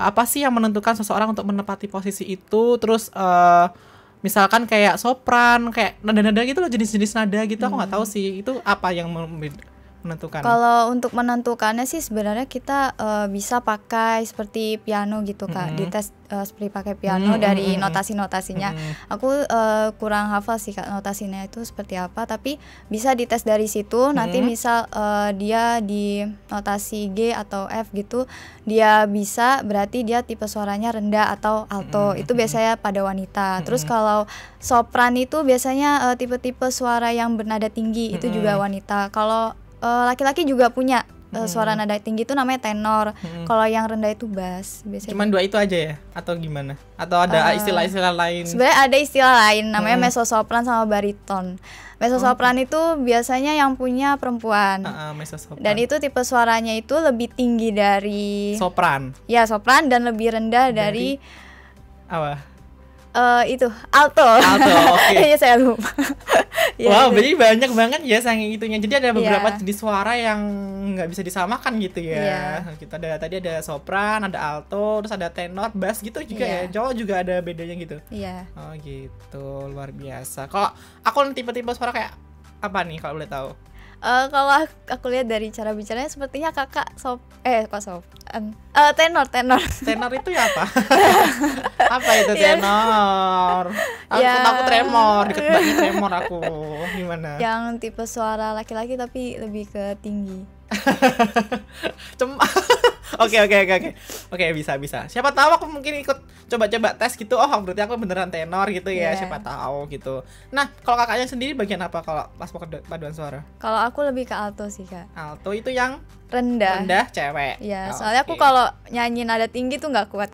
apa sih yang menentukan seseorang untuk menempati posisi itu? Terus misalkan kayak sopran, kayak nada-nada gitu loh, jenis-jenis nada gitu, aku nggak tahu sih itu apa yang menentukan. Kalau untuk menentukannya sih sebenarnya kita bisa pakai seperti piano gitu Kak, dites seperti pakai piano dari notasi-notasinya. Aku kurang hafal sih Kak notasinya itu seperti apa, tapi bisa dites dari situ. Nanti misal dia di notasi G atau F gitu, dia bisa berarti dia tipe suaranya rendah atau alto. Itu biasanya pada wanita. Terus kalau sopran itu biasanya tipe-tipe suara yang bernada tinggi, itu juga wanita. Kalau laki-laki juga punya suara nada tinggi itu namanya tenor. Kalau yang rendah itu bass biasanya. Cuman 2 itu aja ya? Atau gimana? Atau ada istilah-istilah lain? Sebenarnya ada istilah lain namanya mezzo-sopran sama bariton. Mezzo-sopran itu biasanya yang punya perempuan. Mezzo-sopran. Dan itu tipe suaranya itu lebih tinggi dari sopran. Ya, sopran, dan lebih rendah dari apa? Itu alto. Oke. Iya, saya lupa. Wow, jadi banyak banget ya saking itunya. Jadi ada beberapa jenis suara yang nggak bisa disamakan gitu ya. Kita tadi ada sopran, ada alto, terus ada tenor, bass gitu juga ya. Cowok juga ada bedanya gitu. Iya. Oh gitu, luar biasa. Kalau aku tipe-tipe suara kayak apa nih kalau boleh tahu? Kalau aku lihat dari cara bicaranya sepertinya kakak tenor. Tenor itu ya apa? Apa itu tenor? Aku tremor, deket banget tremor aku. Gimana? Yang tipe suara laki-laki tapi lebih ke tinggi. Oke, bisa. Siapa tahu aku mungkin ikut coba-coba tes gitu. Oh, berarti aku beneran tenor gitu ya. Siapa tahu gitu. Nah, kalau kakaknya sendiri bagian apa kalau pas paduan suara? Kalau aku lebih ke alto sih Kak. Alto itu yang rendah cewek. Iya, soalnya aku kalau nyanyi nada tinggi tuh nggak kuat.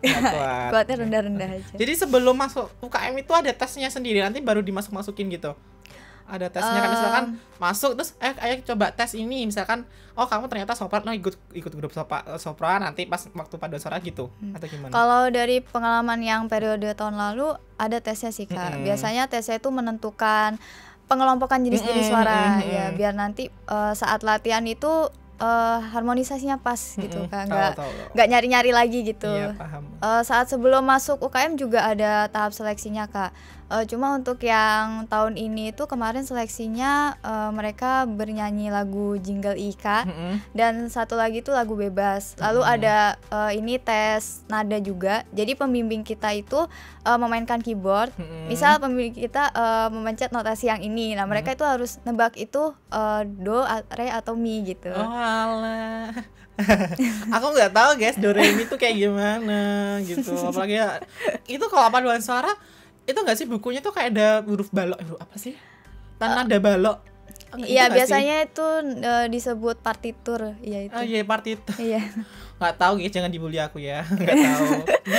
Kuatnya rendah-rendah aja. Jadi sebelum masuk UKM itu ada tesnya sendiri, nanti baru dimasukin gitu. Ada tesnya kan, misalkan masuk terus ayo coba tes ini, misalkan kamu ternyata sopran, ikut grup sopran nanti pas waktu paduan suara gitu atau gimana? Kalau dari pengalaman yang periode tahun lalu ada tesnya sih Kak. Biasanya tesnya itu menentukan pengelompokan jenis-jenis suara ya, biar nanti saat latihan itu harmonisasinya pas gitu kan, nggak nyari-nyari lagi gitu. Iya, paham. Saat sebelum masuk UKM juga ada tahap seleksinya Kak. Cuma untuk yang tahun ini itu kemarin seleksinya mereka bernyanyi lagu Jingle Ika dan satu lagi itu lagu bebas. Lalu ada ini tes nada juga. Jadi pembimbing kita itu memainkan keyboard. Misal pembimbing kita memencet notasi yang ini. Nah, mereka itu harus nebak itu do, re atau mi gitu. Oh alah. Aku nggak tahu guys, do re mi itu kayak gimana gitu. Apalagi ya, itu kalau paduan suara itu nggak sih bukunya tuh kayak ada huruf balok, apa sih? Nada balok. Iya, biasanya itu disebut partitur. Iya itu. Oh iya, partitur. Iya. Nggak tahu guys, jangan dibully aku ya. Nggak tahu.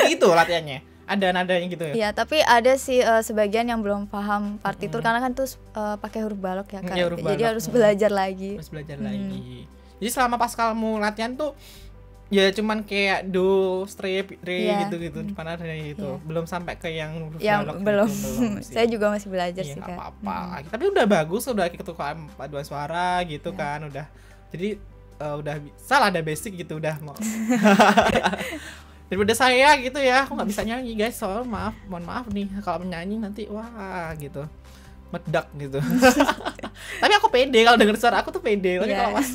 Gitu latihannya. Ada nadanya gitu ya? Iya, tapi ada sih sebagian yang belum paham partitur karena kan tuh pakai huruf balok ya kan. Ya, jadi harus belajar lagi. Lagi. Jadi selama pas kamu latihan tuh ya cuman kayak do, strip, re gitu-gitu, depan ada gitu. Belum sampai ke yang huruf balok belum. Gitu, belum Saya juga masih belajar sih Kak. Apa-apa. Tapi udah bagus, udah ikut paduan suara gitu kan, udah. Jadi udah salah ada basic gitu udah mau. Daripada saya gitu ya, aku nggak bisa nyanyi guys, soalnya mohon maaf nih kalau menyanyi nanti wah gitu medak gitu. Tapi aku pede kalau denger suara aku tuh pede. Tapi kalau pas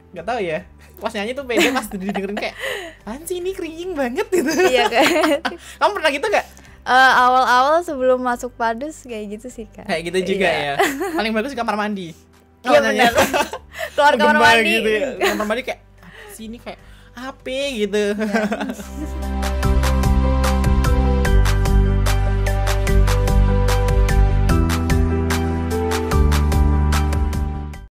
nggak tahu ya, pas nyanyi tuh pede, pas didengerin kayak apaan sih ini cringing banget gitu. Iya kan. Kamu pernah gitu nggak? Awal-awal sebelum masuk padus kayak gitu sih Kak. Kayak gitu juga ya. Paling bagus di kamar mandi. Iya benar. Keluar kamar mandi. Gitu ya. Kamar mandi kayak sini kayak HP gitu.